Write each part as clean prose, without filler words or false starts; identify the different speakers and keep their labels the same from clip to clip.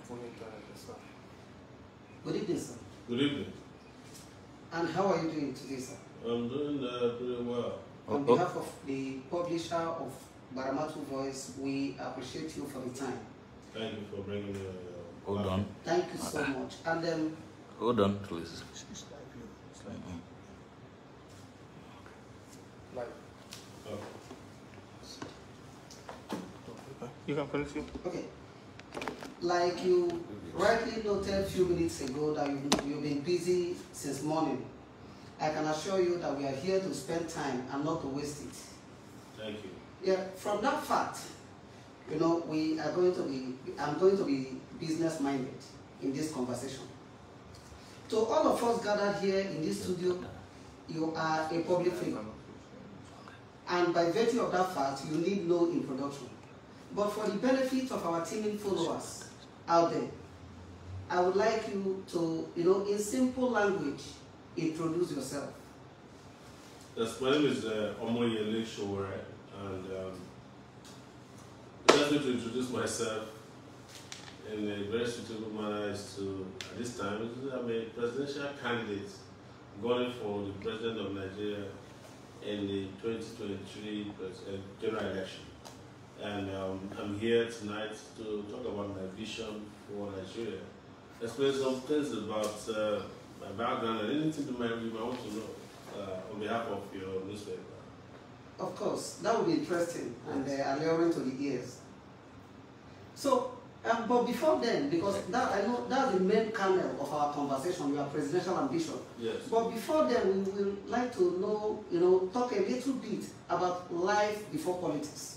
Speaker 1: Good evening, sir.
Speaker 2: Good evening.
Speaker 1: And how are you doing today, sir?
Speaker 2: I'm doing pretty well.
Speaker 1: On behalf of the publisher of GbaramatuVoice, we appreciate you for the time.
Speaker 2: Thank you for bringing me.
Speaker 3: Hold on.
Speaker 1: Thank you so much. And
Speaker 3: hold on, please.
Speaker 4: You can continue.
Speaker 1: Okay. Like you rightly noted a few minutes ago that you've been busy since morning. I can assure you that we are here to spend time and not to waste it.
Speaker 2: Thank you.
Speaker 1: Yeah, from that fact, you know, I'm going to be business minded in this conversation. To all of us gathered here in this studio, you are a public figure. And by virtue of that fact, you need no introduction. But for the benefit of our teeming followers out there, I would like you to, in simple language, introduce yourself.
Speaker 2: Yes, my name is Omoyele Sowore, and just to introduce myself in a very suitable manner is to, at this time, I'm a presidential candidate going for the president of Nigeria in the 2023 general election. And I'm here tonight to talk about my vision for Nigeria. Explain some things about my background and anything you might want to know on behalf of your newspaper.
Speaker 1: Of course, that would be interesting and alluring to the ears. So, but before then, because that I know that's the main kernel of our conversation, your presidential ambition.
Speaker 2: Yes.
Speaker 1: But before then, we would like to know, talk a little bit about life before politics.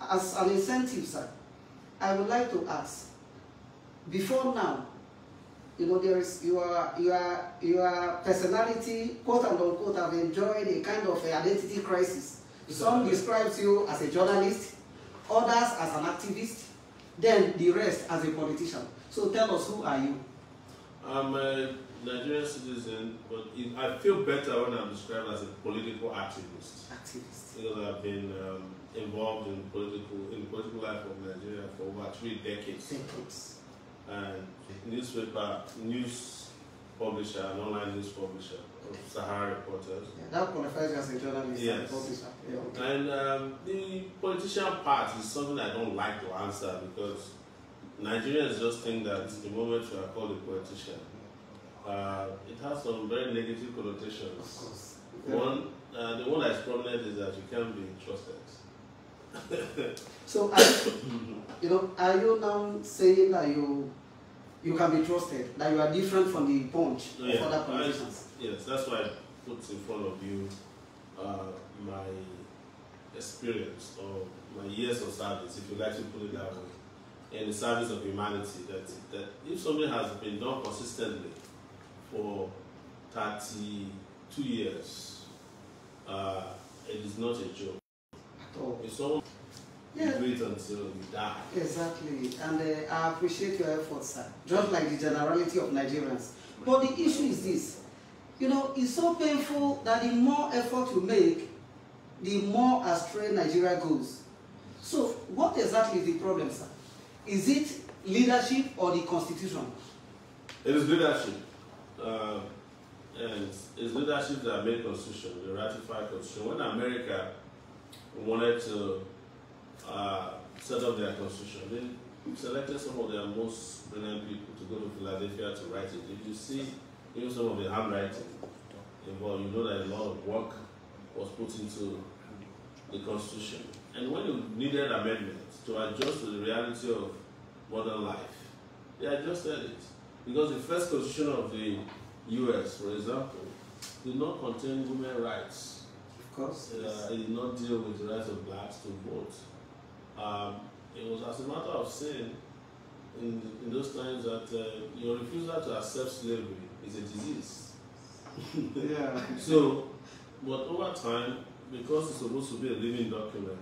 Speaker 1: As an incentive, sir, I would like to ask, before now, there is your personality, quote and unquote, have enjoyed a kind of identity crisis. Some describes you as a journalist, others as an activist, then the rest as a politician. So tell us, who are you? I'm
Speaker 2: a Nigerian citizen, but I feel better when I'm described as a political activist. Because I've been involved in the political life of Nigeria for over 3 decades. And newspaper, news publisher, and online news publisher of Sahara Reporters.
Speaker 1: Yeah, that qualifies as a journalist.
Speaker 2: Yes.
Speaker 1: And publisher. Yeah, okay.
Speaker 2: And the politician part is something I don't like to answer because Nigerians just think that the moment you are called a politician, it has some very negative connotations.
Speaker 1: Of course.
Speaker 2: The one that is prominent is that you can't be trusted.
Speaker 1: So, are you now saying that you can be trusted, that you are different from the punch of other politicians?
Speaker 2: Yes, that's why I put in front of you my experience or my years of service, if you like to put it that way, in the service of humanity. That if something has been done consistently for 32 years, it is not a joke.
Speaker 1: At all.
Speaker 2: It's someone you do it until you die.
Speaker 1: Exactly, and I appreciate your efforts, sir. Just like the generality of Nigerians. But the issue is this. It's so painful that the more effort you make, the more astray Nigeria goes. So, what exactly is the problem, sir? Is it leadership or the constitution?
Speaker 2: It is leadership. And it's leadership that made constitution, the ratified constitution. When America wanted to set up their constitution, they selected some of their most brilliant people to go to Philadelphia to write it. If you see even some of the handwriting involved, you know that a lot of work was put into the constitution. And when you needed amendments to adjust to the reality of modern life, they adjusted it. Because the first constitution of the US, for example, did not contain women's rights.
Speaker 1: Of course.
Speaker 2: It did not deal with the rights of blacks to vote. It was as a matter of sin in those times that your refusal to accept slavery is a disease.
Speaker 1: Yeah.
Speaker 2: So, but over time, because it's supposed to be a living document,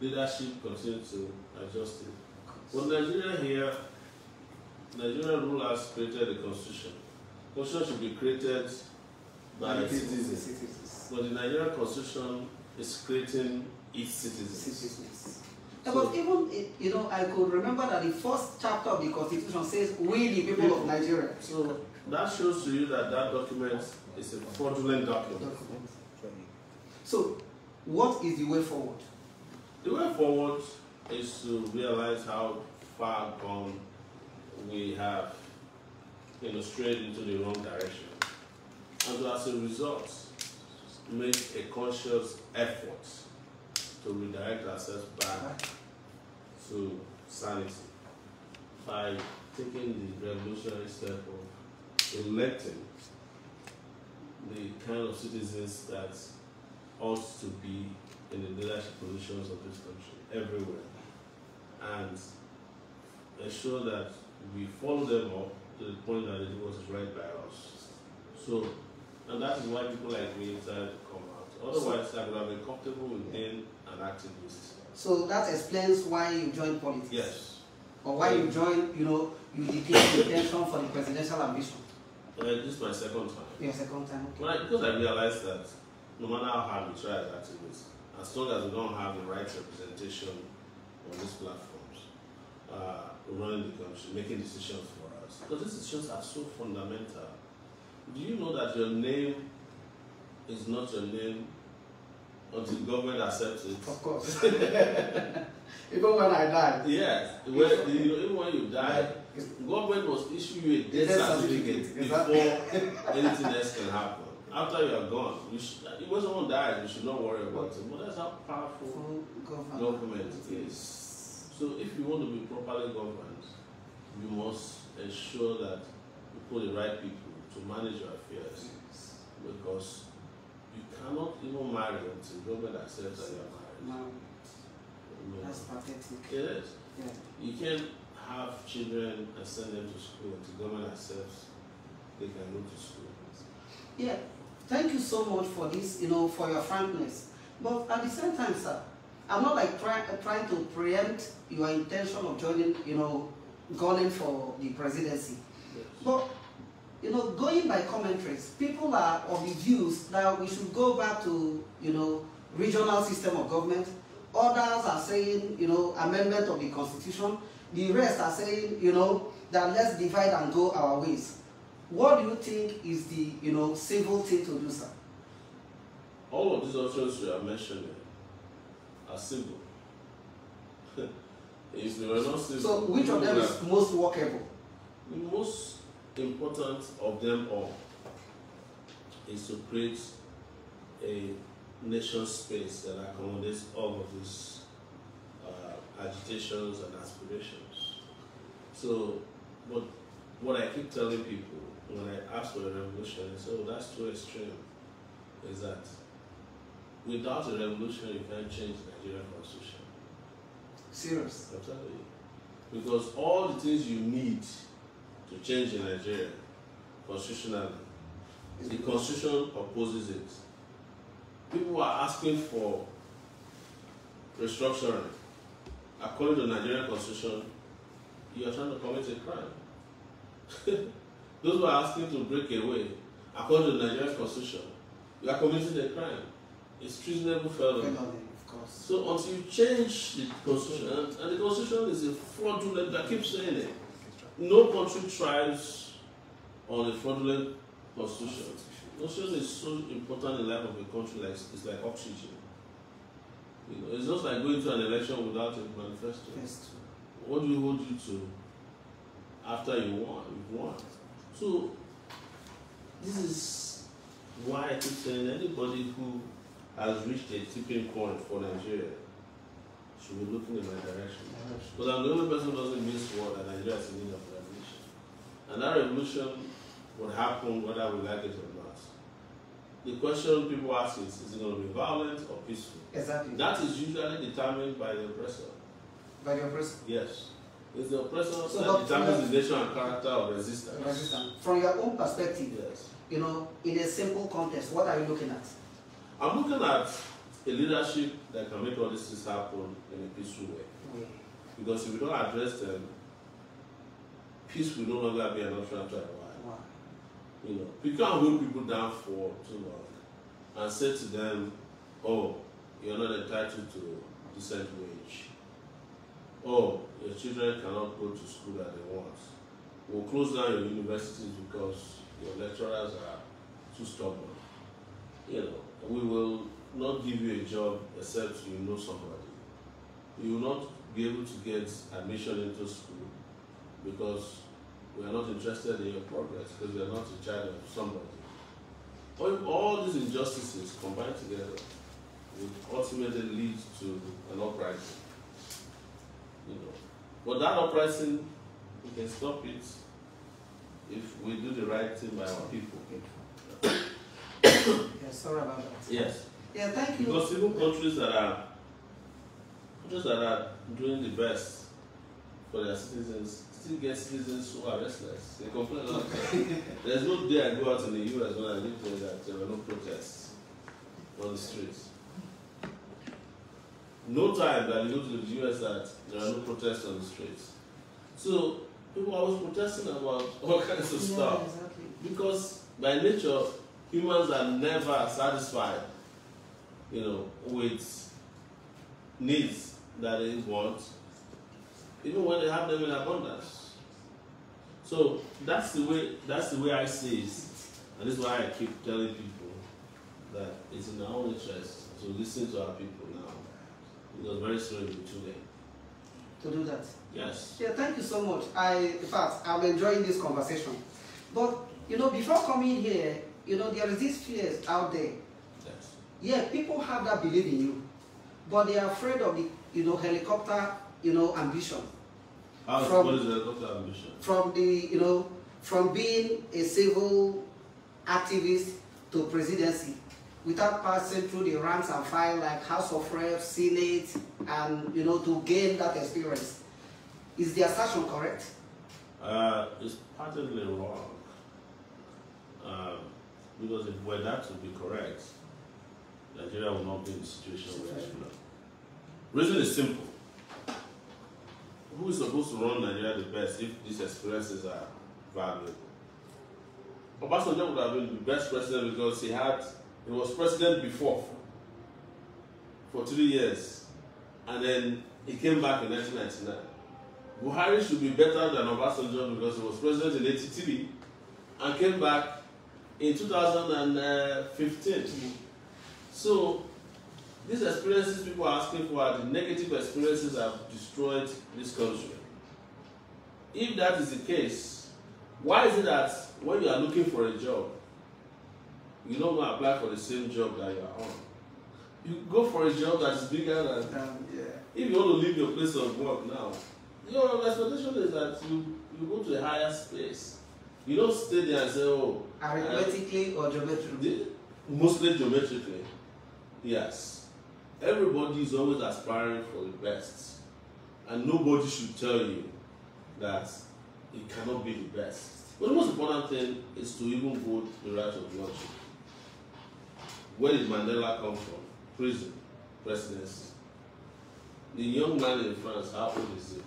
Speaker 2: leadership continued to adjust it. But Nigeria rulers created a constitution. Constitution should be created by citizens. But the Nigerian constitution is creating its citizens.
Speaker 1: Yeah, but even, you know, I could remember that the first chapter of the Constitution says, we the people of Nigeria.
Speaker 2: So that shows to you that that document is a fraudulent document.
Speaker 1: So, what is the way forward?
Speaker 2: The way forward is to realize how far gone we have, you know, strayed into the wrong direction, and to, as a result, make a conscious effort to redirect ourselves back to sanity by taking the revolutionary step of electing the kind of citizens that ought to be in the leadership positions of this country everywhere, and ensure that we follow them up to the point that they do what is right by us. So, and that is why people like me decided to come out. Otherwise, I would have been comfortable with being an activist.
Speaker 1: So that explains why you joined politics?
Speaker 2: Yes.
Speaker 1: Or why you joined, you know, you declared the intention for the presidential ambition?
Speaker 2: This is my second time.
Speaker 1: Your second time, okay.
Speaker 2: Well, because I realized that no matter how hard we try as activists, as long as we don't have the right representation on these platforms, running the country, making decisions for us, because these decisions are so fundamental. Do you know that your name is not your name until the government accepts it?
Speaker 1: Of course. Even when I died.
Speaker 2: Yes. Even when you die, government must issue you a death certificate before anything else can happen. After you are gone, when someone dies, you should not worry about it. But that's how powerful government is. So if you want to be properly governed, you must ensure that you put the right people to manage your affairs. Because you cannot even marry until government accepts that you are married.
Speaker 1: No. That's pathetic.
Speaker 2: It is.
Speaker 1: Yeah.
Speaker 2: You can't have children and send them to school until government accepts they can go to school.
Speaker 1: Yeah. Thank you so much for this, you know, for your frankness. But at the same time, sir, I'm not like trying to preempt your intention of joining, you know, gunning for the presidency.
Speaker 2: Yes.
Speaker 1: But, you know, going by commentaries, people are of the views that we should go back to, you know, regional system of government. Others are saying, you know, amendment of the constitution. The rest are saying, you know, that let's divide and go our ways. What do you think is the, you know, civil thing to do, sir?
Speaker 2: All of these options you are mentioning are civil. If they were not civil,
Speaker 1: so which of them is most workable?
Speaker 2: The most important of them all is to create a nation space that accommodates all of these agitations and aspirations. So, but what I keep telling people when I ask for a revolution, they say, oh, that's too extreme, is that without a revolution, you can't change the Nigerian constitution.
Speaker 1: Serious?
Speaker 2: I'm telling you. Because all the things you need to change in Nigeria constitutionally, the constitution opposes it. People are asking for restructuring. According to the Nigerian constitution, you are trying to commit a crime. Those who are asking to break away, according to the Nigerian constitution, you are committing a crime. It's treasonable felony.
Speaker 1: Of course.
Speaker 2: So until you change the constitution, and the constitution is a fraudulent, I keep saying it, no country thrives on a fraudulent constitution. Constitution is so important in the life of a country, like it's like oxygen. You know, it's just like going to an election without a manifesto. What do you hold you to after you won? You've won. So this is why I keep saying anybody who has reached a tipping point for Nigeria should be looking in my direction. Because I'm the only person who doesn't miss what that Nigeria is in need of revolution. And that revolution would happen whether we like it or not. The question people ask is it going to be violent or peaceful?
Speaker 1: Exactly.
Speaker 2: That is usually determined by the oppressor.
Speaker 1: By the oppressor?
Speaker 2: Yes. It's the oppressor
Speaker 1: so
Speaker 2: that determines the nature and character of resistance.
Speaker 1: From your own perspective,
Speaker 2: yes.
Speaker 1: You know, in a simple context, what are you looking at?
Speaker 2: I'm looking at a leadership that can make all these things happen in a peaceful way.
Speaker 1: Yeah.
Speaker 2: Because if we don't address them, peace will no longer be an option after a while.
Speaker 1: Wow.
Speaker 2: You know, we can't hold people down for too long and say to them, oh, you're not entitled to decent wage. oh, your children cannot go to school that they want. We'll close down your universities because your lecturers are too stubborn. You know, we will not give you a job except you know somebody. You will not be able to get admission into school because we are not interested in your progress because we are not in charge of somebody. All these injustices combined together will ultimately lead to an uprising. You know, but that uprising, we can stop it if we do the right thing by our people.
Speaker 1: Yeah, sorry about that.
Speaker 2: Yes.
Speaker 1: Yeah, thank you.
Speaker 2: Because even countries that are doing the best for their citizens still get citizens who are restless. They complain a lot. There's no day I go out in the US when I live there that there were no protests on the streets. No time that you go to the US that there are no protests on the streets. So people are always protesting about all kinds of stuff.
Speaker 1: Exactly.
Speaker 2: Because by nature, humans are never satisfied, you know, with needs that they want, even when they have them in abundance. So that's the way I see it. And this is why I keep telling people that it's in our own interest to listen to our people now. Because very soon it will be too late.
Speaker 1: To do that.
Speaker 2: Yes.
Speaker 1: Yeah, thank you so much. In fact, I'm enjoying this conversation. But, you know, before coming here, you know, there is these fears out there.
Speaker 2: Yes.
Speaker 1: Yeah, people have that belief in you. But they are afraid of the, you know, helicopter, you know, ambition.
Speaker 2: What is the helicopter ambition?
Speaker 1: From the, you know, from being a civil activist to presidency, without passing through the ranks and file like House of Reps, Senate, and, you know, to gain that experience. Is the assertion correct?
Speaker 2: It's patently wrong. Because if were that to be correct, Nigeria will not be in the situation where it is now. Reason is simple. Who is supposed to run Nigeria the best if these experiences are valuable? Obasanjo would have been the best president because he was president before for 3 years, and then he came back in 1999. Buhari should be better than Obasanjo because he was president in 1983 and came back in 2015. So these experiences people are asking for are the negative experiences that have destroyed this country. If that is the case, why is it that when you are looking for a job, you don't go apply for the same job that you are on? You go for a job that is bigger than... If you want to leave your place of work now, your expectation is that you go to a higher space. You don't stay there and say, oh...
Speaker 1: Arithmetically or geometrically?
Speaker 2: Mostly geometrically, yes. Everybody is always aspiring for the best. And nobody should tell you that it cannot be the best. But the most important thing is to even go the route of logic. Where did Mandela come from? Prison, presidency. The young man in France, how old is he?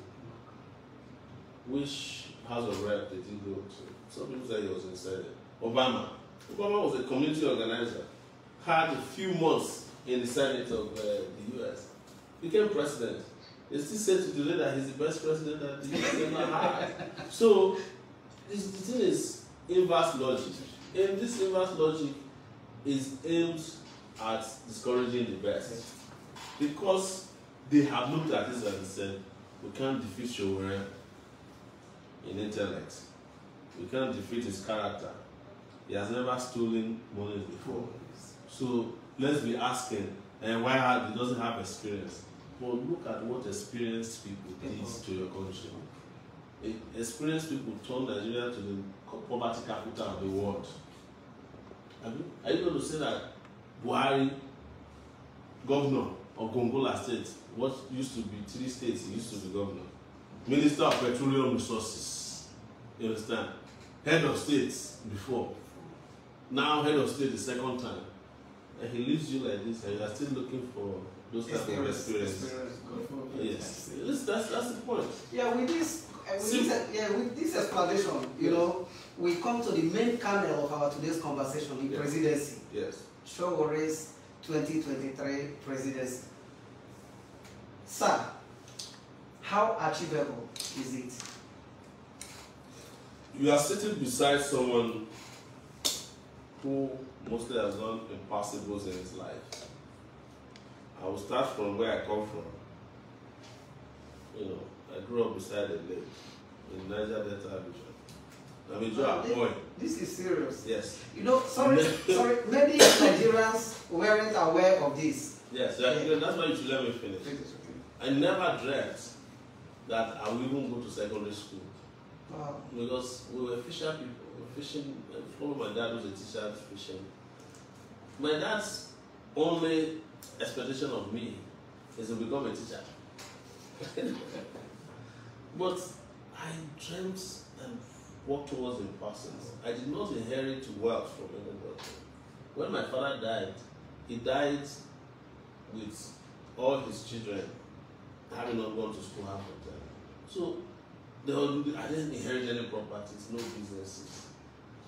Speaker 2: Which House of Rep did he go to? Some people say he was in Senate. Obama was a community organizer. Had a few months in the Senate of the US. Became president. They still say today that he's the best president that the US ever had. So, the thing is inverse logic. And this inverse logic is aimed at discouraging the best. Because they have looked at this and said, we can't defeat Sowore in intellect. We can't defeat his character. He has never stolen money before. So let's be asking, and why he doesn't have experience? But look at what experienced people did to your country. Experienced people turned Nigeria to the poverty capital of the world. Are you going to say that Buhari, governor of Gongola State, what used to be 3 states, he used to be governor, Minister of Petroleum Resources, you understand? Head of state before, now head of state the second time, and he leaves you like this, and you are still looking for those type of experience. Yes, that's the point.
Speaker 1: Yeah, with this explanation, you know, we come to the main kernel of our today's conversation, the presidency.
Speaker 2: Yes.
Speaker 1: Sowore's 2023 presidency. Sir, how achievable is it?
Speaker 2: You are sitting beside someone who mostly has done impossibles in his life. I will start from where I come from. You know, I grew up beside a lake in Niger Delta region. I'm a job boy.
Speaker 1: This is serious.
Speaker 2: Yes.
Speaker 1: You know, sorry, many Nigerians weren't aware of this.
Speaker 2: Yes, that's why you should let me finish. I never dreamt that I would even go to secondary school.
Speaker 1: Wow.
Speaker 2: Because we were fisher people. We were fishing. Follow my dad was a teacher fishing. My dad's only expectation of me is to become a teacher. But I dreamt and worked towards impossible. I did not inherit wealth from anybody. When my father died, he died with all his children having not gone to school half of them. So I didn't inherit any properties, no businesses.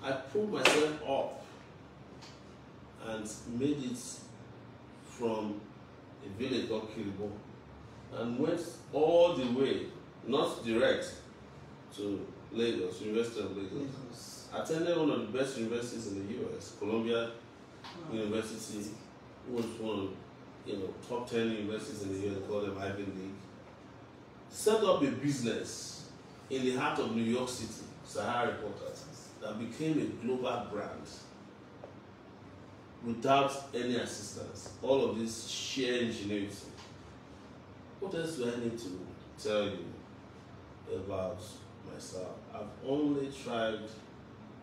Speaker 2: I pulled myself up and made it from a village called Kiribo and went all the way, not direct, to Lagos, University of Lagos. Attended one of the best universities in the US, Columbia University, was one of top 10 universities in the US, called them Ivy League. Set up a business in the heart of New York City, Sahara Reporters, that became a global brand without any assistance. All of this sheer ingenuity. What else do I need to tell you about myself? I've only tried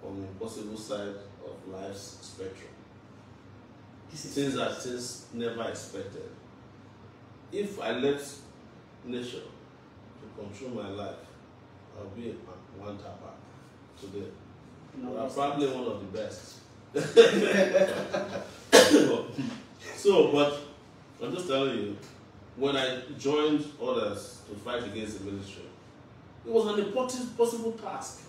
Speaker 2: on the impossible side of life's spectrum. Things that things never expected. If I let nature to control my life, I'll be a one tapper today. No, I'm probably one of the best. But I'm just telling you, when I joined others to fight against the military, it was an impossible task.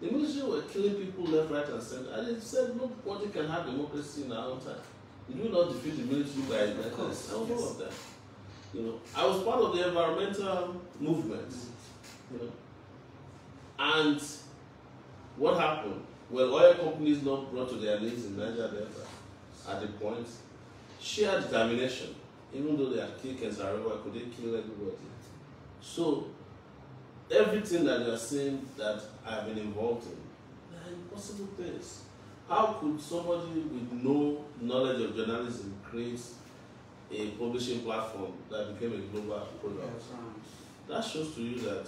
Speaker 2: The military were killing people left, right, and center. And they said nobody can have democracy in our own time. You do not defeat the military by violence. I was one of them. I was part of the environmental movement. And what happened? Well, oil companies not brought to their knees in Niger Delta at the point, sheer determination, even though they are killed Kensarawa, could they kill everybody? So, everything that you are saying that I have been involved in, they are impossible things. How could somebody with no knowledge of journalism create a publishing platform that became a global product? That shows to you that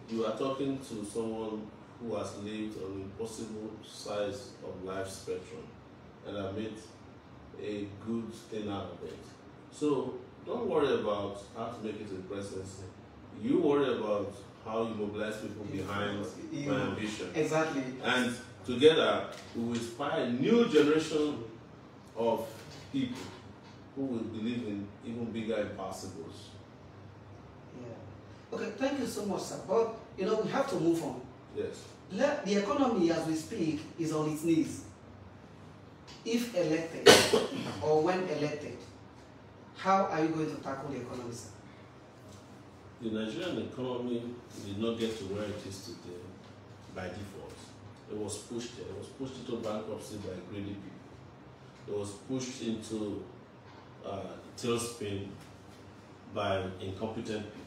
Speaker 2: you are talking to someone who has lived on impossible sides of life spectrum and have made a good thing out of it. So don't worry about how to make it to the presidency. You worry about how you mobilize people behind my ambition.
Speaker 1: Exactly.
Speaker 2: And together we will inspire a new generation of people who will believe in even bigger impossibles.
Speaker 1: Yeah. Okay, thank you so much, sir. But we have to move on.
Speaker 2: Yes.
Speaker 1: The economy, as we speak, is on its knees. If elected, or when elected, how are you going to tackle the economy, sir?
Speaker 2: The Nigerian economy did not get to where it is today by default. It was pushed there. It was pushed into bankruptcy by greedy people. It was pushed into tailspin by incompetent people.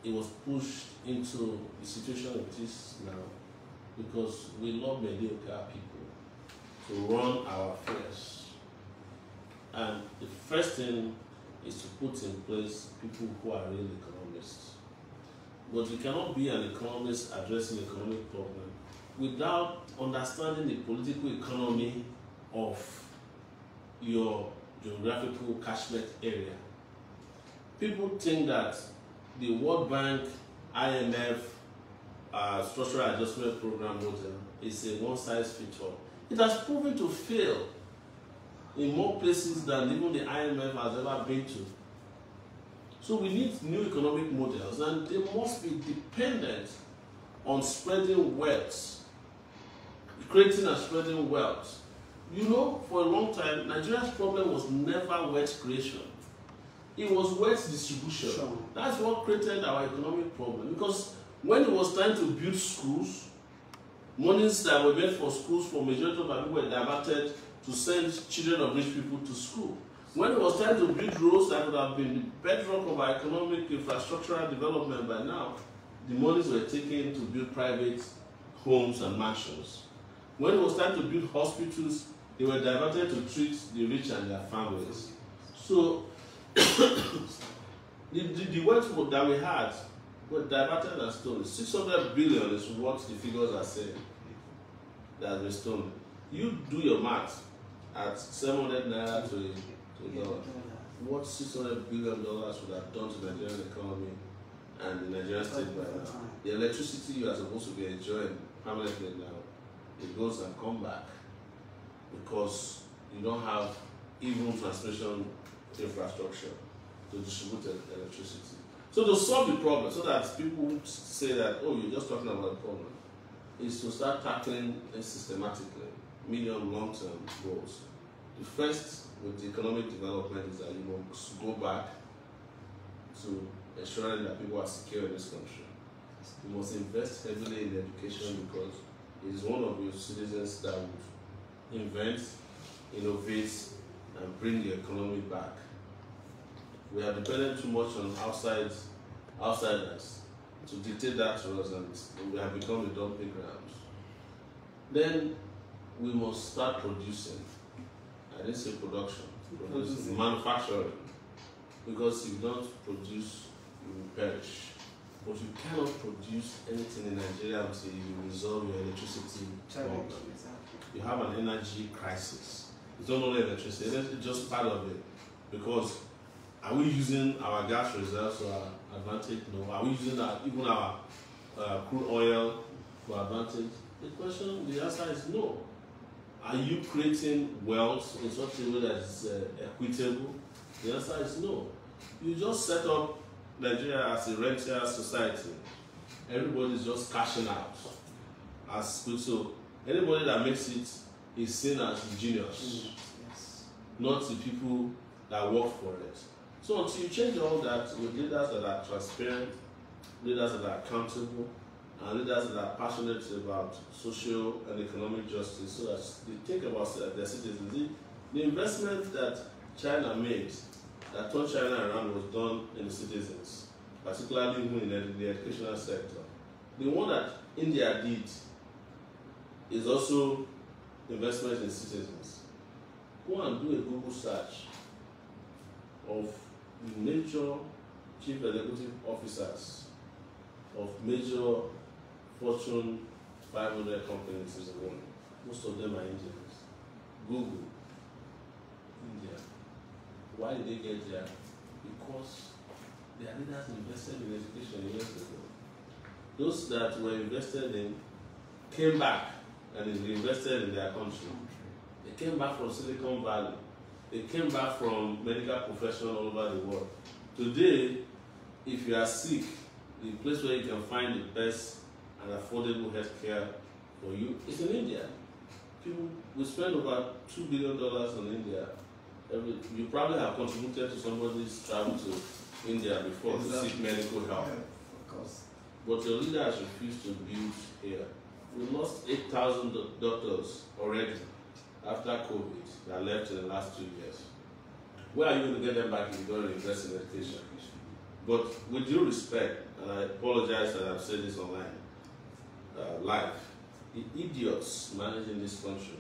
Speaker 2: It was pushed into the situation it is now because we love mediocre people to run our affairs. And the first thing is to put in place people who are real economists. But you cannot be an economist addressing economic problem without understanding the political economy of your geographical catchment area. People think that the World Bank, IMF, Structural Adjustment Program model is a one-size-fits-all. It has proven to fail in more places than even the IMF has ever been to. So we need new economic models, and they must be dependent on spreading wealth, creating and spreading wealth. For a long time, Nigeria's problem was never wealth creation. It was wealth distribution.
Speaker 1: Sure.
Speaker 2: That's what created our economic problem. Because when it was time to build schools, monies that were meant for schools for majority of our people were diverted to send children of rich people to school. When it was time to build roads that would have been the bedrock of our economic infrastructural development by now, the monies were taken to build private homes and mansions. When it was time to build hospitals, they were diverted to treat the rich and their families. So the wealth that we had were diverted and stolen. 600 billion is what the figures are saying that has been stolen. You do your math at 700 naira to a dollar. What $600 billion would have done to the Nigerian economy and the Nigerian state by now? The electricity you are supposed to be enjoying permanently now, it goes and come back because you don't have even transmission infrastructure to distribute electricity. So to solve the problem, so that people won't say that, oh, you're just talking about the problem, is to start tackling it systematically, medium, long-term goals. The first with the economic development is that you must go back to ensuring that people are secure in this country. You must invest heavily in education because it is one of your citizens that would invent, innovate, and bring the economy back. We are dependent too much on outsiders to dictate that to us, and we have become a dumping ground. Then we must start producing. I didn't say production, manufacturing. Because if you don't produce, you will perish. But you cannot produce anything in Nigeria until you resolve your electricity problem. You have an energy crisis. It's not only electricity, it's just part of it. Because are we using our gas reserves to our advantage? No. Are we using even our crude oil to our advantage? The answer is no. Are you creating wealth in such a way that is equitable? The answer is no. You just set up Nigeria as a rentier society. Everybody is just cashing out. So anybody that makes it is seen as genius, not the people that work for it. So until you change all that with leaders that are transparent, leaders that are accountable, and leaders that are passionate about social and economic justice, so that they think about their citizens. The investment that China made, that turned China around, was done in the citizens, particularly even in the educational sector. The one that India did is also investment in citizens. Go and do a Google search of major chief executive officers of major Fortune 500 companies in the world. Most of them are Indians. Google, India. Why did they get there? Because their leaders invested in education years ago. Those that were invested in came back and they invested in their country. They came back from Silicon Valley. They came back from medical professionals all over the world. Today, if you are sick, the place where you can find the best and affordable health care for you is in India. People, we spend over $2 billion on India. You probably have contributed to somebody's travel to India before to seek medical help.
Speaker 1: Of course.
Speaker 2: But your leader has refused to build here. We lost 8,000 doctors already after COVID that left in the last 2 years. Where are you going to get them back if you don't invest in education? But with due respect, and I apologize that I've said this online, live, the idiots managing this country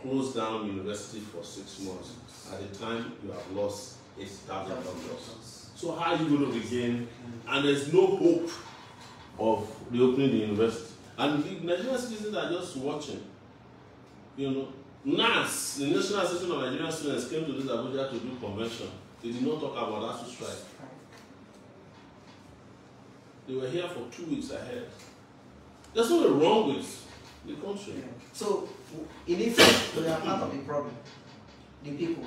Speaker 2: closed down university for 6 months. At the time, you have lost 8,000 doctors. So how are you going to regain? And there's no hope of reopening the university. And the Nigerian citizens are just watching. You know, NAS, the National Association of Nigerian Students, came to this Abuja to do convention. They did not talk about ASU strike. They were here for 2 weeks ahead. There's nothing wrong with the country.
Speaker 1: Yeah. So, in effect, we are part of the problem. The people,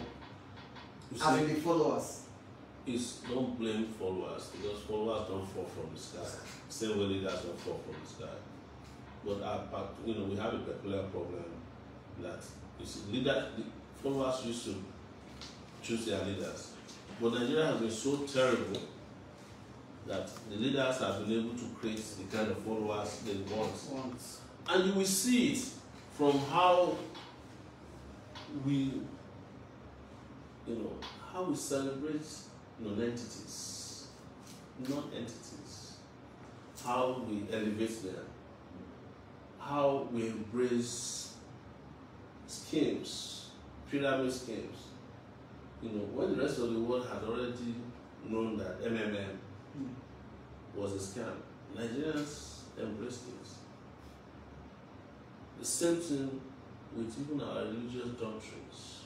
Speaker 1: as in the followers.
Speaker 2: Don't blame followers, because followers don't fall from the sky. Same way leaders don't fall from the sky. But we have a peculiar problem that the followers used to choose their leaders. But Nigeria has been so terrible that the leaders have been able to create the kind of followers they want. And you will see it from how we, how we celebrate non-entities, non-entities, how we elevate them, how we embrace schemes, pyramid schemes. When the rest of the world had already known that MMM was a scam, Nigerians embraced it. The same thing with even our religious doctrines.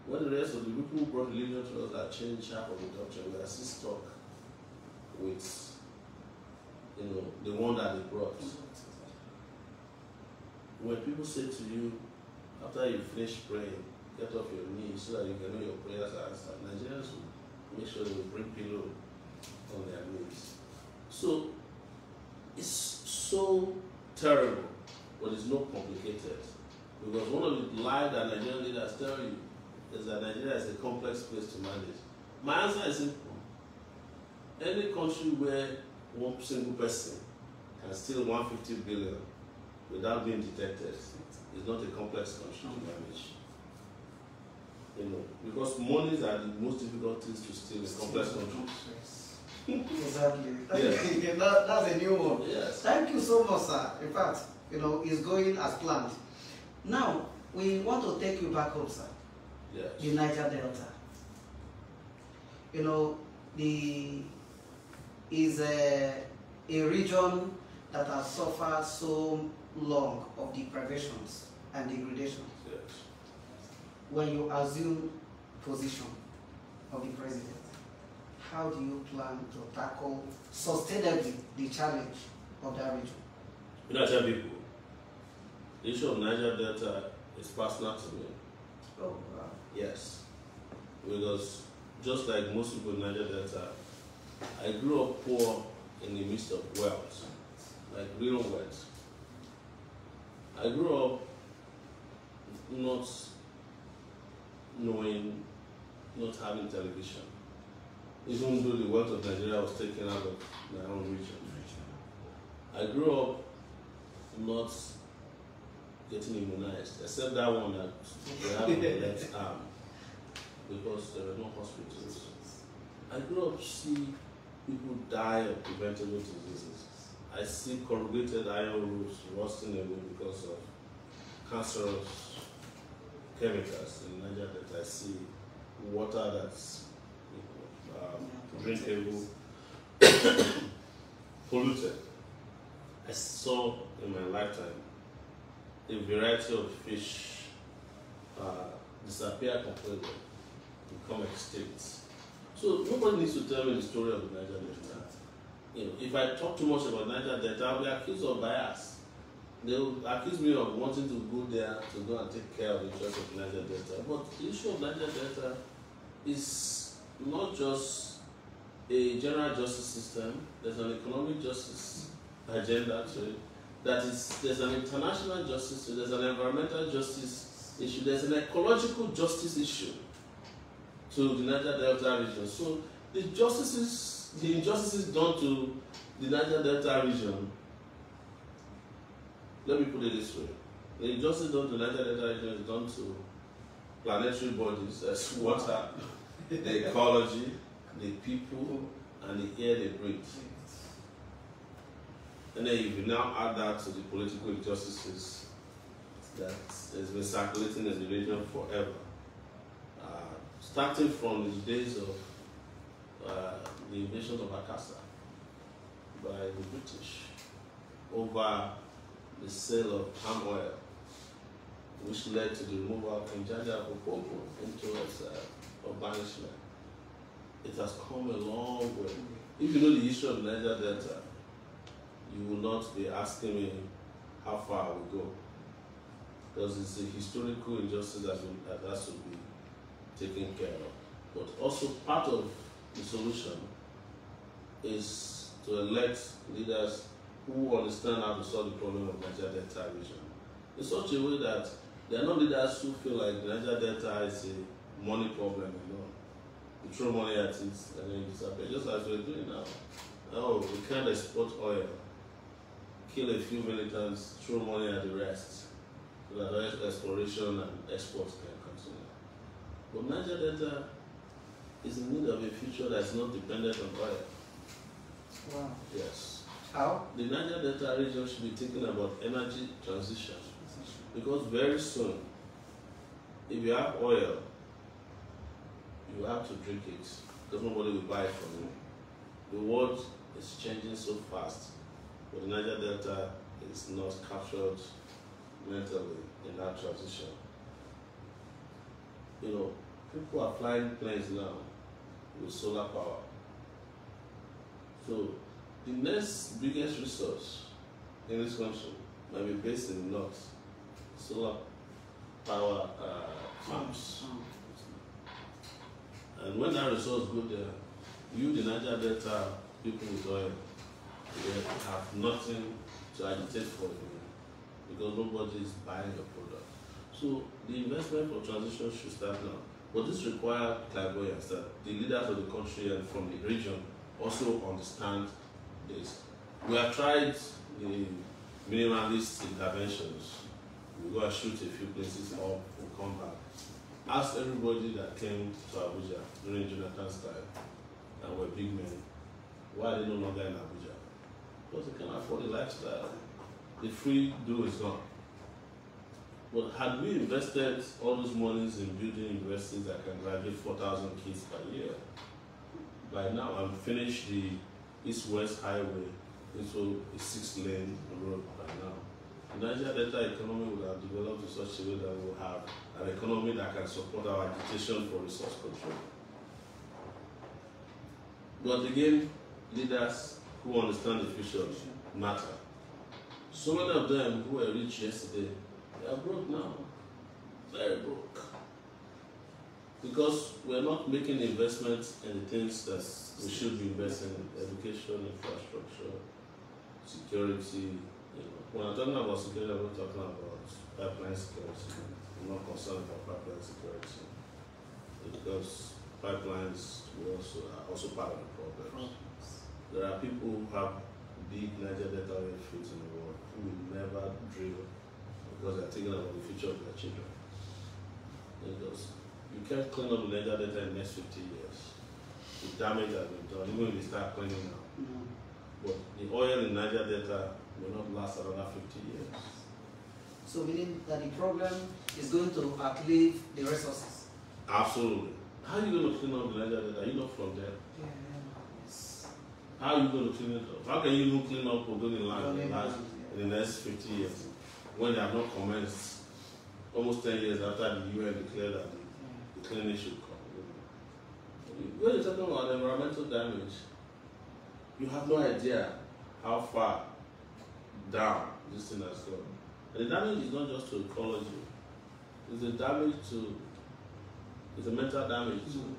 Speaker 2: When the rest of the people who brought religion to us that changed half of the doctrine, we are still stuck with the one that they brought. When people say to you, after you finish praying, get off your knees so that you can know your prayers are answered, Nigerians will make sure they will bring pillow on their knees. So it's so terrible, but it's not complicated. Because one of the lies that Nigerian leaders tell you is that Nigeria is a complex place to manage. My answer is simple. Any country where one single person can steal 150 billion without being detected is not a complex country to manage. Because monies are the most difficult things to steal in complex countries.
Speaker 1: Exactly.
Speaker 2: Yes.
Speaker 1: That's a new one.
Speaker 2: Yes.
Speaker 1: Thank you so much, sir. In fact, it's going as planned. Now, we want to take you back home, sir.
Speaker 2: Yes.
Speaker 1: The Niger Delta. Is a region that has suffered so long of deprivations and degradation.
Speaker 2: Yes.
Speaker 1: When you assume position of the president, how do you plan to tackle sustainably the challenge of that region?
Speaker 2: I tell people, the issue of Niger Delta is personal to me.
Speaker 1: Oh, wow.
Speaker 2: Yes. Because just like most people in Niger Delta, I grew up poor in the midst of wealth, like real wealth. I grew up not knowing, not having television, even though the wealth of Nigeria was taken out of my own region. I grew up not getting immunized, except that one that we have on the left arm, because there were no hospitals. I grew up to see people die of preventable diseases. I see corrugated iron roofs rusting away because of cancerous chemicals in Niger Delta. I see water that's drinkable, polluted. I saw in my lifetime a variety of fish disappear completely, become extinct. So nobody needs to tell me the story of the Niger Delta. If I talk too much about Niger Delta, I'll be accused of bias. They'll accuse me of wanting to go there to go and take care of the interest of Niger Delta. But the issue of Niger Delta is not just a general justice system. There's an economic justice agenda to it. There's an international justice issue, there's an environmental justice issue, there's an ecological justice issue to the Niger Delta region. So the injustices done to the Niger Delta region, let me put it this way. The injustice done to the Niger Delta region is done to planetary bodies, as water, the ecology, the people, and the air they breathe. And then if you now add that to the political injustices that has been circulating in the region forever, starting from the days of the invasion of Akasa by the British over the sale of palm oil, which led to the removal of Njanja Popopo into of banishment. It has come a long way. If you know the issue of Niger Delta, you will not be asking me how far we go, because it's a historical injustice that has to be taken care of. But also part of the solution is to elect leaders who understand how to solve the problem of Niger Delta region in such a way that they are not leaders who feel like the Niger Delta is a money problem alone. you throw money at it, and then you disappear. Just as we're doing now. Oh, we can't export oil, kill a few militants, throw money at the rest, so that exploration and exports can continue. But Niger Delta is in need of a future that's not dependent on oil.
Speaker 1: Wow.
Speaker 2: Yes.
Speaker 1: How?
Speaker 2: The Niger Delta region should be thinking about energy transition, because very soon, if you have oil, you have to drink it, because nobody will buy it from you. The world is changing so fast, but the Niger Delta is not captured mentally in that transition. You know, people are flying planes now with solar power. So the next biggest resource in this country might be based in the north, solar power farms. And when that resource goes there, you, the Niger Delta people with oil, they have nothing to agitate for you because nobody is buying your product. So the investment for transition should start now. But this requires clairvoyance that the leaders of the country and from the region also understand this. We have tried the minimalist interventions. We go and shoot a few places up, we'll come back. Ask everybody that came to Abuja during Jonathan's time and were big men, why are they no longer in Abuja? Because they can't afford the lifestyle. The free do is gone. But had we invested all those monies in building universities that can graduate 4,000 kids per year, by now I'm finished the East-West Highway into a 6-lane road by now. The Niger Delta economy would have developed in such a way that we will have an economy that can support our agitation for resource control. But again, leaders who understand the future matter. So many of them who were rich yesterday, they are broke now. Very broke. Because we're not making investments in the things that we should be investing in: education, infrastructure, security. You know, when I'm talking about security, I'm not talking about pipeline security. I'm not concerned about pipeline security because pipelines are also part of the problem. There are people who have big Niger Delta fields in the world who will never drill because they're thinking about the future of their children. Because you can't clean up the Niger Delta in the next 50 years. The damage has been done, even if they start cleaning now. But the oil in Niger Delta will not last another 50 years.
Speaker 1: So meaning that the problem is going to outlive the resources?
Speaker 2: Absolutely. How are you going to clean up the Niger Delta? You're not from there.
Speaker 1: Yes.
Speaker 2: How are you going to clean it up? How can you even clean up Ogoni land in the next 50 years when they have not commenced almost 10 years after the UN declared that the cleaning should come? When you're talking about environmental damage, you have no idea how far down this thing has gone. And the damage is not just to ecology, it's a damage to, it's a mental damage too,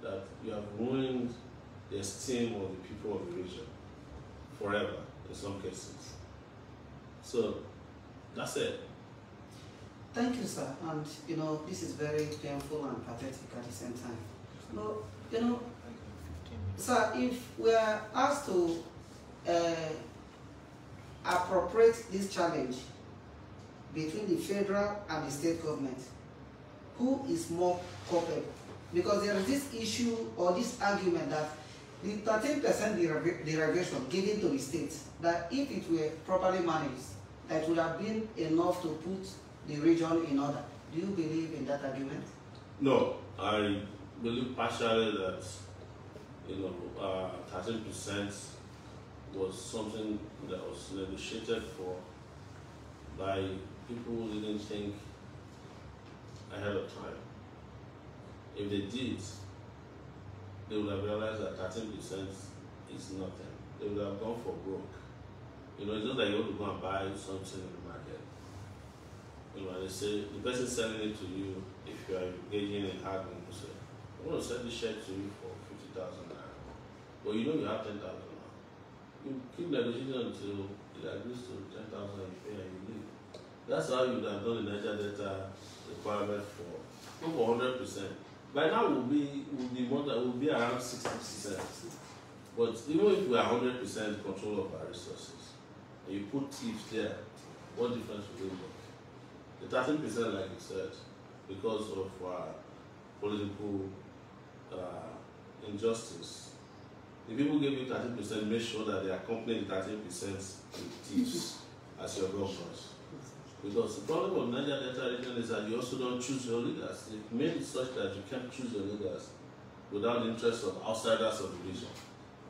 Speaker 2: that you have ruined the esteem of the people of the region forever in some cases. So that's it.
Speaker 1: Thank you, sir. And you know, this is very painful and pathetic at the same time. Well, you know, sir, if we are asked to appropriate this challenge between the federal and the state government, who is more culpable? Because there is this issue or this argument that the 13% derivation given to the states, that if it were properly managed, that would have been enough to put the region in order. Do you believe in that argument?
Speaker 2: No, I believe partially that 13% was something that was negotiated for by people who didn't think ahead of time. If they did, they would have realized that 13% is nothing. They would have gone for broke. You know, it's not like you want to go and buy something in the market. You know, they say, the person selling it to you, if you are engaging in hardware, you say, I want to sell this shirt to you for 50,000 naira. But you know you have 10,000 now. You keep negotiating until it agrees to 10,000 and you pay and you leave. That's how you would have done the Niger Delta requirement for over 100%. by now we'll be around 60%. But even if we are 100% control of our resources, and you put thieves there, what difference will it make? The 13%, like you said, because of political injustice, the people give you 13%, make sure that they accompany the 13% with thieves as your governors. Because the problem of Niger Delta region is that you also don't choose your leaders. It made it such that you can't choose your leaders without the interest of outsiders of the region.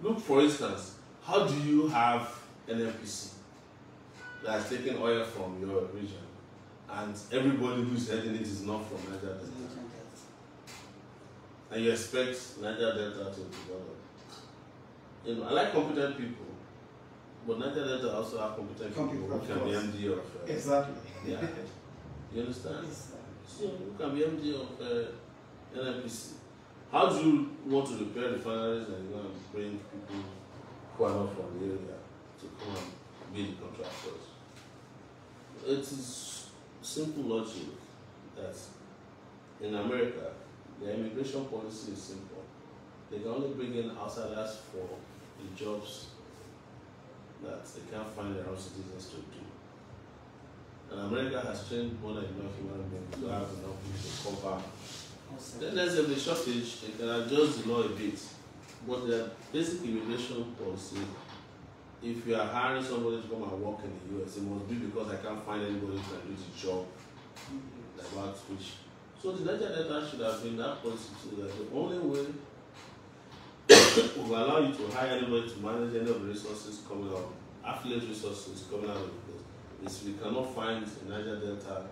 Speaker 2: Look, for instance, how do you have an NPC that's taking oil from your region and everybody who's heading it is not from Niger Delta? And you expect Niger Delta to develop. You know, I like competent people, but Niger Delta also have competent people who can be MD of.
Speaker 1: Exactly.
Speaker 2: Yeah. You understand?
Speaker 1: Yes,
Speaker 2: So who can be MD of NNPC? How do you want to repair refineries and you want to bring people who are not from the area to come and be the contractors? It is simple logic that in America, the immigration policy is simple. They can only bring in outsiders for the jobs that they can't find their own citizens to do. And America has trained more than enough human beings to have enough people to cover. Then there's a shortage, they can adjust the law a bit. But the basic immigration policy, if you are hiring somebody to come and work in the US, it must be because I can't find anybody who can do the job about which. So the Niger Delta should have been that policy too, that the only way will allow you to hire anybody to manage any of the resources coming out, affiliate resources coming out of the place, is we cannot find a Niger Delta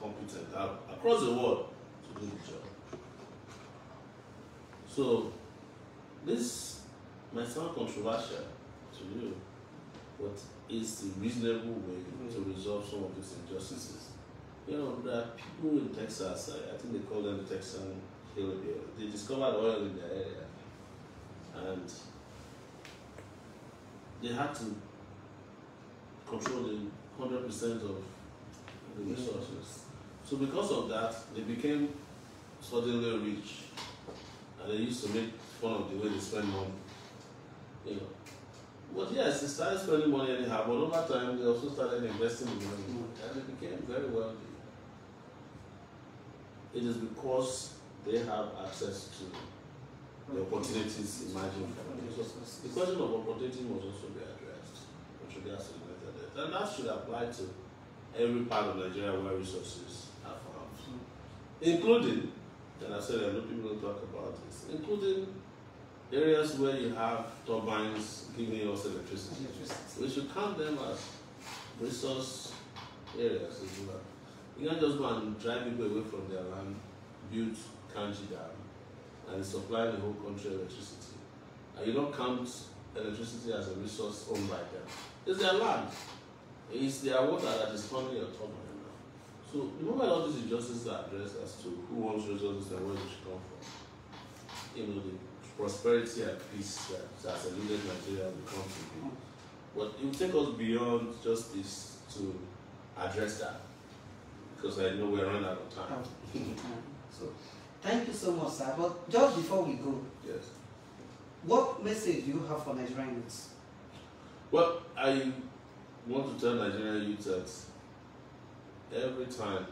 Speaker 2: competent across the world to do the job. So this might sound controversial to you, but it's the reasonable way to resolve some of these injustices. You know, there are people in Texas, I think they call them the Texan hillbilly. They discovered oil in their area, and they had to control the 100% of the resources. So because of that, they became suddenly rich, and they used to make fun of the way they spend money. You know. But yes, they started spending money anyhow, but over time they also started investing in money, and they became very wealthy. It is because they have access to the opportunities imagined for them. So the question of opportunity must also be addressed with regards to the Niger Delta. And that should apply to every part of Nigeria where resources are found. Including, and I said I know people don't talk about this, including areas where you have turbines giving us electricity. We should count them as resource areas as well. You can't just go and drive people away from their land, build Kanji Dam, and supply the whole country electricity. And you don't count electricity as a resource owned by them. It's their land. It's their water that is turning your turbine now. So the moment all these injustices are addressed as to who owns resources and where they should come from, you know, the prosperity and peace that has eluded Nigeria will come to be. But it will take us beyond just this to address that. Because I know we're running out of time.
Speaker 1: So, thank you so much, sir. But just before we go,
Speaker 2: Yes.
Speaker 1: what message do you have for Nigerian youths?
Speaker 2: Well, I want to tell Nigerian youth that every time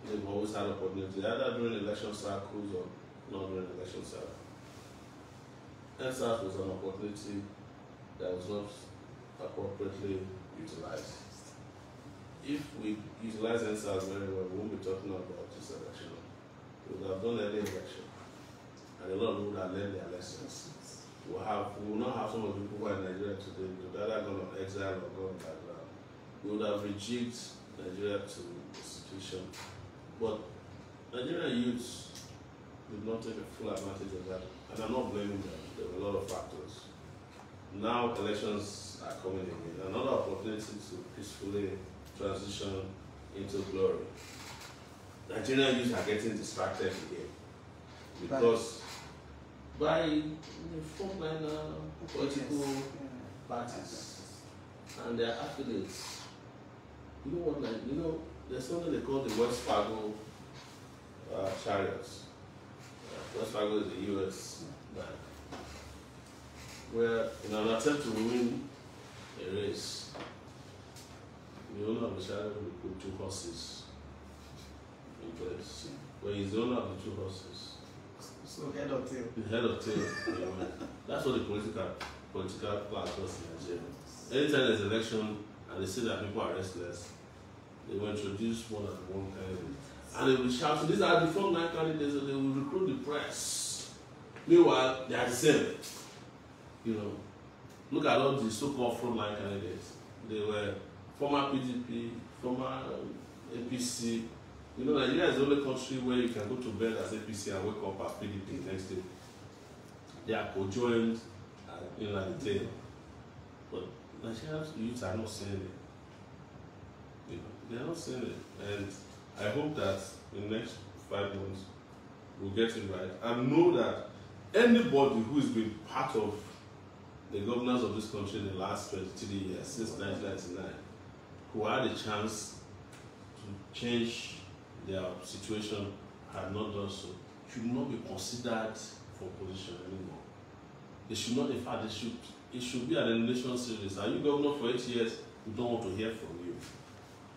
Speaker 2: they've always had opportunity, either during election cycles or not during election cycles. NSAS was an opportunity that was not appropriately utilized. If we utilize NSAS very well, we won't be talking about this election. We would have done any election, and a lot of people would have learned their lessons. We will not have some of the people who are in Nigeria today who would either gone on exile or gone on background. We would have rejigged Nigeria to institution. But Nigerian youths did not take a full advantage of that, and I'm not blaming them. There were a lot of factors. Now elections are coming again, another opportunity to peacefully transition into glory. Nigerian youth are getting distracted again because by the frontliner political parties and their affiliates. You know what? Like, you know, there's something they call the West Fargo chariots. Wells Fargo is a U.S. bank. Where, in an attempt to win a race, the owner of the chariot will put 2 horses in place. Where he's the owner of the 2 horses.
Speaker 1: So head or tail.
Speaker 2: The head of tail. You know, that's what the political class does in Nigeria. Anytime there's election and they see that people are restless, they will introduce more than one candidate. And they will shout, these are the front-line candidates, and they will recruit the press. Meanwhile, they are the same. You know, look at all the so-called front-line candidates. They were former PDP, former APC. You know, Nigeria is the only country where you can go to bed as APC and wake up as PDP the next day. They are conjoined in the tail. But Nigeria's youths are not saying it. You know, they are not saying it. And I hope that in the next 5 months, we'll get it right. And know that anybody who has been part of the governance of this country in the last 23 years, since 1999, who had a chance to change their situation, had not done so, should not be considered for position anymore. They should not, in fact, it should be an elimination series. Are you governor for 8 years? We don't want to hear from you.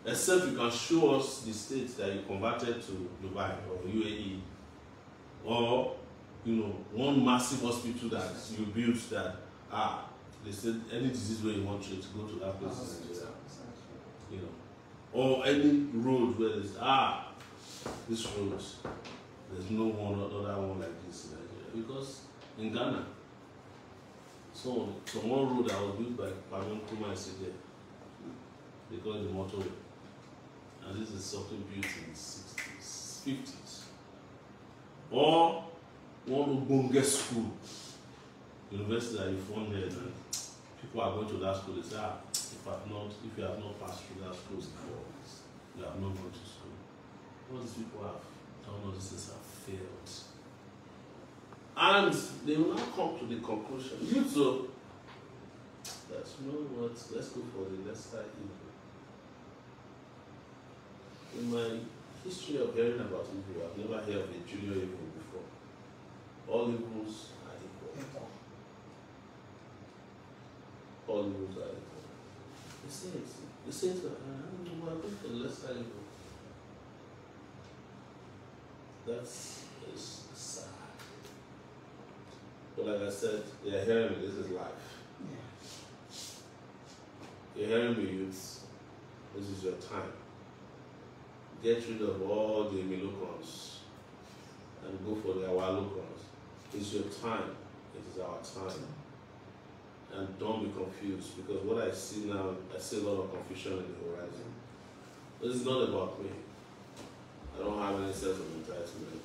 Speaker 2: Except you can show us the states that you converted to Dubai or UAE, or you know, one massive hospital that you built that they said any disease where you want to go to that place in Nigeria. You know, or any road where there's this road, there's no one other one like this in Nigeria. Because in Ghana, so one road that was built by Pamion Kuma is there. They call it the motorway. And this is something built in the 60s, 50s. Or one Ubunge school, university that you found here, and people are going to that school, they say, if you have not passed through that school before, you have not gone to school. All these people have done all these things have failed. And they will now come to the conclusion, you too, that you know what, let's go for the lesser evil. In my history of hearing about evil, I've never heard of a junior evil before. All evils are equal. All evils are equal. They say that we are going for the lesser evil. That's sad. But like I said, they are hearing me, this is life. You're hearing me, youths, this is your time. Get rid of all the Milocons and go for the Awalocons. It's your time. It is our time. And don't be confused, because what I see now, I see a lot of confusion in the horizon. This is not about me. I don't have any sense of entitlement.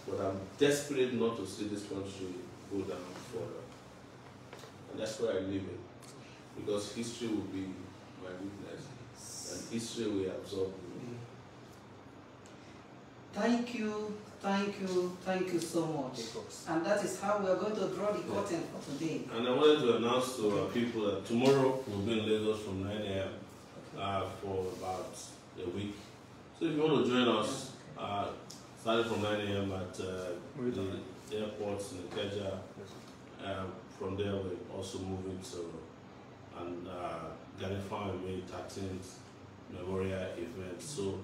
Speaker 2: But I'm desperate not to see this country go down further. And that's where I live in. Because history will be my witness. And history will absorb me.
Speaker 1: Thank you so much. And that is how we are going to draw the curtain for today.
Speaker 2: And I wanted to announce to our people that tomorrow we'll be in Lagos from 9 a.m. For about a week. So if you want to join us, starting from 9 a.m. at the airports in Ikeja. From there we're also moving to Ghana Farm May 13th Memorial event. So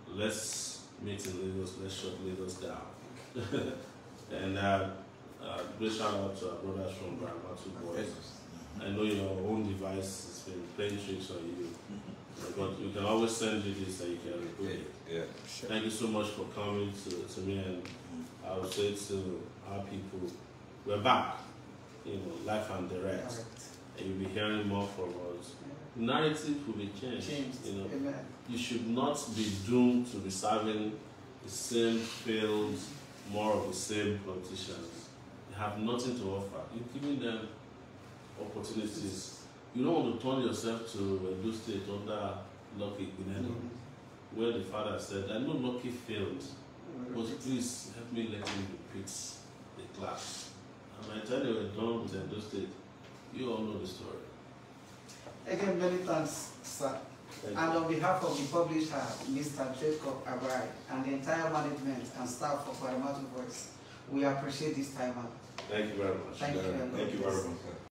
Speaker 2: let's meet in Lagos, let's shut Lagos down. And big shout out to our brothers from GbaramatuVoice. I know your own device has been playing tricks on you, but we can always send you this and you can record it.
Speaker 3: Yeah, sure.
Speaker 2: Thank you so much for coming to me, and I would say to our people, we're back, you know, live and direct. And you'll be hearing more from us. The narrative will be changed. You know,
Speaker 1: Amen.
Speaker 2: You should not be doomed to be serving the same failed, more of the same politicians. They have nothing to offer. You're giving them opportunities. You don't want to turn yourself to Edo State under Lucky Guinea, where the father said, I know Lucky failed, but please help me let him repeat the class. And by the time they were done with Edo State, you all know the story.
Speaker 1: Again, many thanks, sir. And on behalf of the publisher, Mr. Jacob Abai, and the entire management and staff of GbaramatuVoice, we appreciate this time out.
Speaker 2: Thank you very much.
Speaker 1: Thank you very much.
Speaker 4: Thank you very much.